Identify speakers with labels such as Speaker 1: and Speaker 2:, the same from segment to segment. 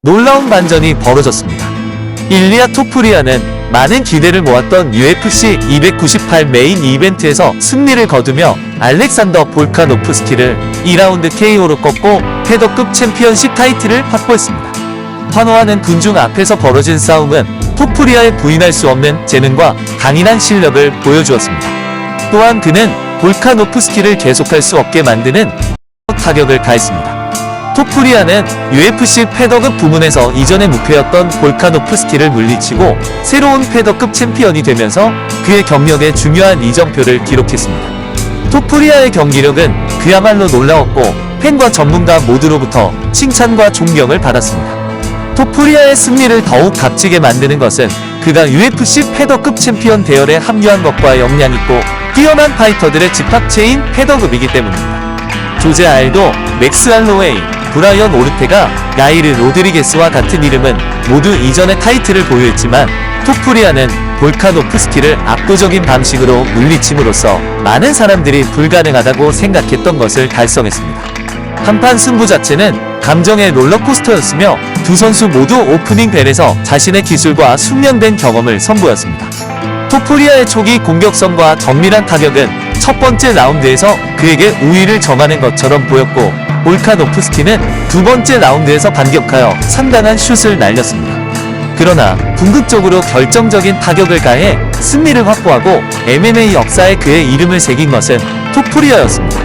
Speaker 1: 놀라운 반전이 벌어졌습니다. 일리아 토푸리아는 많은 기대를 모았던 UFC 298 메인 이벤트에서 승리를 거두며 알렉산더 볼카노프스키를 2라운드 KO로 꺾고 패더급 챔피언십 타이틀을 확보했습니다. 환호하는 군중 앞에서 벌어진 싸움은 토푸리아의 부인할 수 없는 재능과 강인한 실력을 보여주었습니다. 또한 그는 볼카노프스키를 계속할 수 없게 만드는 타격을 가했습니다. 토푸리아는 UFC 패더급 부문에서 이전의 무패였던 볼카노프스키를 물리치고 새로운 패더급 챔피언이 되면서 그의 경력에 중요한 이정표를 기록했습니다. 토푸리아의 경기력은 그야말로 놀라웠고 팬과 전문가 모두로부터 칭찬과 존경을 받았습니다. 토푸리아의 승리를 더욱 값지게 만드는 것은 그가 UFC 패더급 챔피언 대열에 합류한 것과 영향있고 뛰어난 파이터들의 집합체인 패더급이기 때문입니다. 조제 알도, 맥스 할로웨이, 브라이언 오르테가, 야이르 로드리게스와 같은 이름은 모두 이전의 타이틀을 보유했지만 토푸리아는 볼카노프스키를 압도적인 방식으로 물리침으로써 많은 사람들이 불가능하다고 생각했던 것을 달성했습니다. 한판 승부 자체는 감정의 롤러코스터였으며 두 선수 모두 오프닝 벨에서 자신의 기술과 숙련된 경험을 선보였습니다. 토푸리아의 초기 공격성과 정밀한 타격은 첫 번째 라운드에서 그에게 우위를 점하는 것처럼 보였고 볼카노프스키는 두 번째 라운드에서 반격하여 상당한 슛을 날렸습니다. 그러나 궁극적으로 결정적인 타격을 가해 승리를 확보하고 MMA 역사에 그의 이름을 새긴 것은 토푸리아였습니다.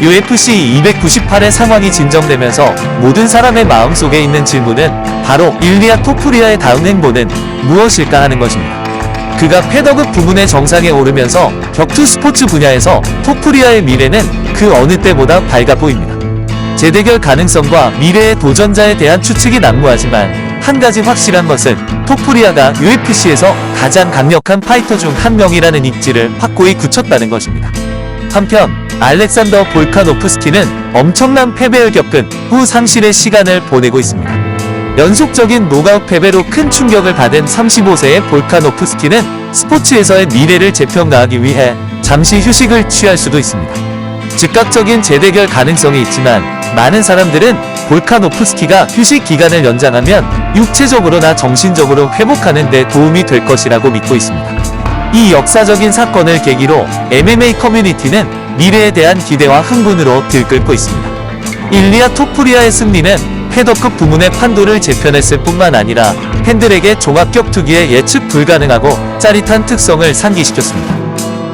Speaker 1: UFC 298의 상황이 진정되면서 모든 사람의 마음속에 있는 질문은 바로 일리아 토푸리아의 다음 행보는 무엇일까 하는 것입니다. 그가 패더급 부문의 정상에 오르면서 격투 스포츠 분야에서 토푸리아의 미래는 그 어느 때보다 밝아 보입니다. 재대결 가능성과 미래의 도전자에 대한 추측이 난무하지만 한 가지 확실한 것은 토푸리아가 UFC에서 가장 강력한 파이터 중 한 명이라는 입지를 확고히 굳혔다는 것입니다. 한편 알렉산더 볼카노프스키는 엄청난 패배를 겪은 후 상실의 시간을 보내고 있습니다. 연속적인 노가웃 패배로 큰 충격을 받은 35세의 볼카노프스키는 스포츠에서의 미래를 재평가하기 위해 잠시 휴식을 취할 수도 있습니다. 즉각적인 재대결 가능성이 있지만 많은 사람들은 볼카노프스키가 휴식 기간을 연장하면 육체적으로나 정신적으로 회복하는 데 도움이 될 것이라고 믿고 있습니다. 이 역사적인 사건을 계기로 MMA 커뮤니티는 미래에 대한 기대와 흥분으로 들끓고 있습니다. 일리아 토푸리아의 승리는 패더급 부문의 판도를 재편했을 뿐만 아니라 팬들에게 종합격투기의 예측 불가능하고 짜릿한 특성을 상기시켰습니다.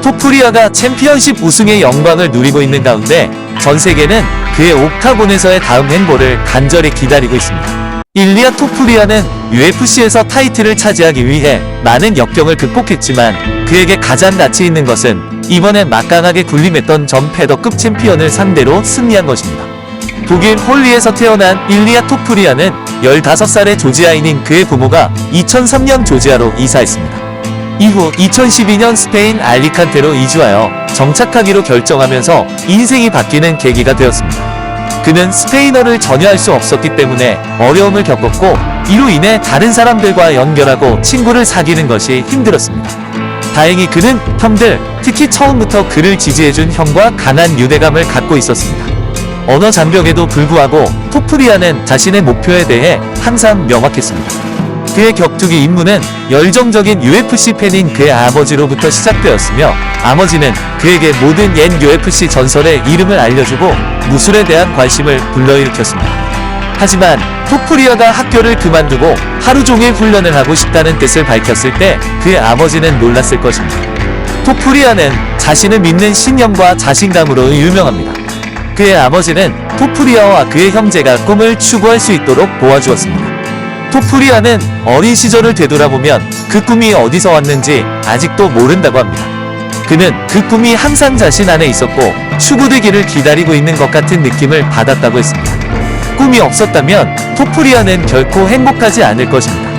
Speaker 1: 토푸리아가 챔피언십 우승의 영광을 누리고 있는 가운데 전 세계는 그의 옥타곤에서의 다음 행보를 간절히 기다리고 있습니다. 일리아 토푸리아는 UFC에서 타이틀을 차지하기 위해 많은 역경을 극복했지만 그에게 가장 가치 있는 것은 이번에 막강하게 군림했던 전 패더급 챔피언을 상대로 승리한 것입니다. 독일 홀리에서 태어난 일리아 토푸리아는 15살의 조지아인인 그의 부모가 2003년 조지아로 이사했습니다. 이후 2012년 스페인 알리칸테로 이주하여 정착하기로 결정하면서 인생이 바뀌는 계기가 되었습니다. 그는 스페인어를 전혀 할 수 없었기 때문에 어려움을 겪었고 이로 인해 다른 사람들과 연결하고 친구를 사귀는 것이 힘들었습니다. 다행히 그는 형들, 특히 처음부터 그를 지지해준 형과 강한 유대감을 갖고 있었습니다. 언어 장벽에도 불구하고 토푸리아는 자신의 목표에 대해 항상 명확했습니다. 그의 격투기 입문은 열정적인 UFC 팬인 그의 아버지로부터 시작되었으며 아버지는 그에게 모든 옛 UFC 전설의 이름을 알려주고 무술에 대한 관심을 불러일으켰습니다. 하지만 토푸리아가 학교를 그만두고 하루 종일 훈련을 하고 싶다는 뜻을 밝혔을 때 그의 아버지는 놀랐을 것입니다. 토푸리아는 자신을 믿는 신념과 자신감으로 유명합니다. 그의 아버지는 토푸리아와 그의 형제가 꿈을 추구할 수 있도록 도와주었습니다. 토푸리아는 어린 시절을 되돌아보면 그 꿈이 어디서 왔는지 아직도 모른다고 합니다. 그는 그 꿈이 항상 자신 안에 있었고 추구되기를 기다리고 있는 것 같은 느낌을 받았다고 했습니다. 꿈이 없었다면 토푸리아는 결코 행복하지 않을 것입니다.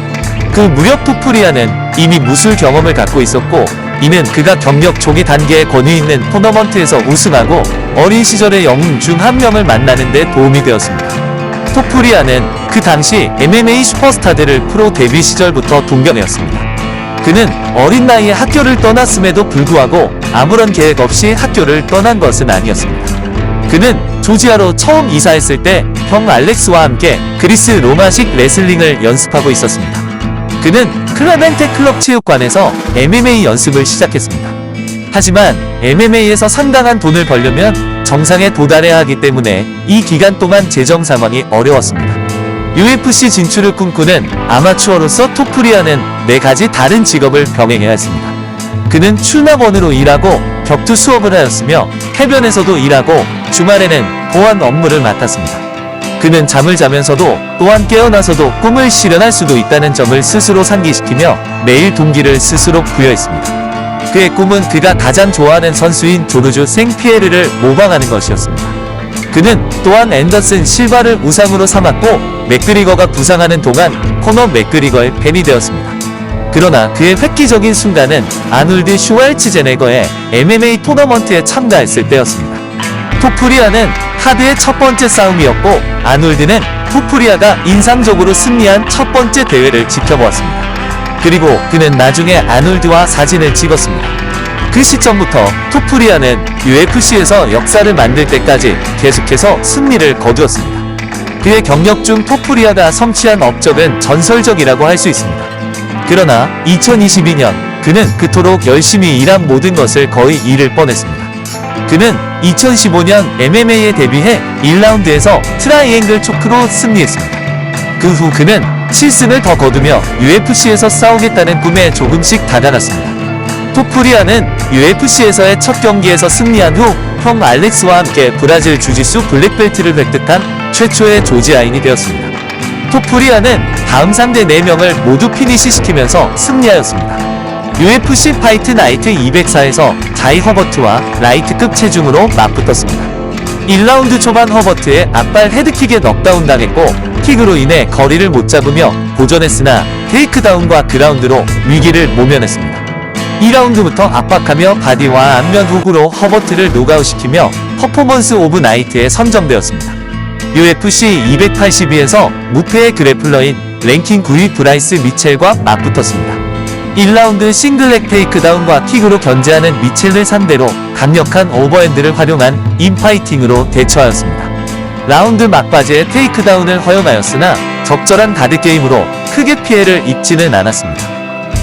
Speaker 1: 그 무렵 토푸리아는 이미 무술 경험을 갖고 있었고 이는 그가 경력 초기 단계의 권위 있는 토너먼트에서 우승하고 어린 시절의 영웅 중 한 명을 만나는 데 도움이 되었습니다. 토푸리아는 그 당시 MMA 슈퍼스타들을 프로 데뷔 시절부터 동경했습니다. 그는 어린 나이에 학교를 떠났음에도 불구하고 아무런 계획 없이 학교를 떠난 것은 아니었습니다. 그는 조지아로 처음 이사했을 때 형 알렉스와 함께 그리스 로마식 레슬링을 연습하고 있었습니다. 그는 클레멘테 클럽 체육관에서 MMA 연습을 시작했습니다. 하지만 MMA에서 상당한 돈을 벌려면 정상에 도달해야 하기 때문에 이 기간 동안 재정 상황이 어려웠습니다. UFC 진출을 꿈꾸는 아마추어로서 토프리아는 4가지 다른 직업을 병행해야 했습니다. 그는 출납원으로 일하고 격투 수업을 하였으며 해변에서도 일하고 주말에는 보안 업무를 맡았습니다. 그는 잠을 자면서도 또한 깨어나서도 꿈을 실현할 수도 있다는 점을 스스로 상기시키며 매일 동기를 스스로 부여했습니다. 그의 꿈은 그가 가장 좋아하는 선수인 조르주 생피에르를 모방하는 것이었습니다. 그는 또한 앤더슨 실바를 우상으로 삼았고 맥그리거가 부상하는 동안 코너 맥그리거의 팬이 되었습니다. 그러나 그의 획기적인 순간은 아놀드 슈왈츠제네거의 MMA 토너먼트에 참가했을 때였습니다. 토프리아는 하드의 첫 번째 싸움이었고 아놀드는 토프리아가 인상적으로 승리한 첫 번째 대회를 지켜보았습니다. 그리고 그는 나중에 아놀드와 사진을 찍었습니다. 그 시점부터 토프리아는 UFC에서 역사를 만들 때까지 계속해서 승리를 거두었습니다. 그의 경력 중 토프리아가 성취한 업적은 전설적이라고 할 수 있습니다. 그러나 2022년 그는 그토록 열심히 일한 모든 것을 거의 잃을 뻔했습니다. 그는 2015년 MMA에 데뷔해 1라운드에서 트라이앵글 초크로 승리했습니다. 그 후 그는 7승을 더 거두며 UFC에서 싸우겠다는 꿈에 조금씩 다가갔습니다. 토프리아는 UFC에서의 첫 경기에서 승리한 후 형 알렉스와 함께 브라질 주짓수 블랙벨트를 획득한 최초의 조지아인이 되었습니다. 토프리아는 다음 상대 4명을 모두 피니시시키면서 승리하였습니다. UFC 파이트 나이트 204에서 자이 허버트와 라이트급 체중으로 맞붙었습니다. 1라운드 초반 허버트의 앞발 헤드킥에 넉다운 당했고 킥으로 인해 거리를 못 잡으며 고전했으나 테이크다운과 그라운드로 위기를 모면했습니다. 2라운드부터 압박하며 바디와 안면 훅으로 허버트를 노가웃시키며 퍼포먼스 오브 나이트에 선정되었습니다. UFC 282에서 무패의 그래플러인 랭킹 9위 브라이스 미첼과 맞붙었습니다. 1라운드 싱글렉 테이크다운과 킥으로 견제하는 미첼을 상대로 강력한 오버핸드를 활용한 인파이팅으로 대처하였습니다. 라운드 막바지에 테이크다운을 허용하였으나 적절한 가드게임으로 크게 피해를 입지는 않았습니다.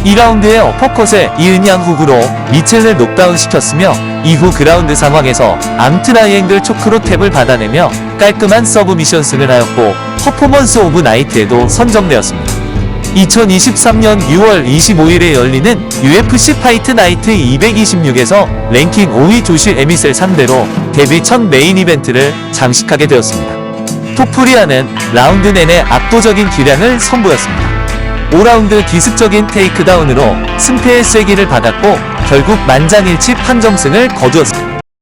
Speaker 1: 2라운드의 어퍼컷에 이은 양 훅으로 미첼을 녹다운시켰으며 이후 그라운드 상황에서 암트라이앵글 초크로 탭을 받아내며 깔끔한 서브미션 승을 하였고 퍼포먼스 오브 나이트에도 선정되었습니다. 2023년 6월 25일에 열리는 UFC 파이트 나이트 226에서 랭킹 5위 조시 에밋을 상대로 데뷔 첫 메인 이벤트를 장식하게 되었습니다. 토프리아는 라운드 내내 압도적인 기량을 선보였습니다. 5라운드 기습적인 테이크다운으로 승패의 쐐기를 받았고 결국 만장일치 판정승을 거두었습니다.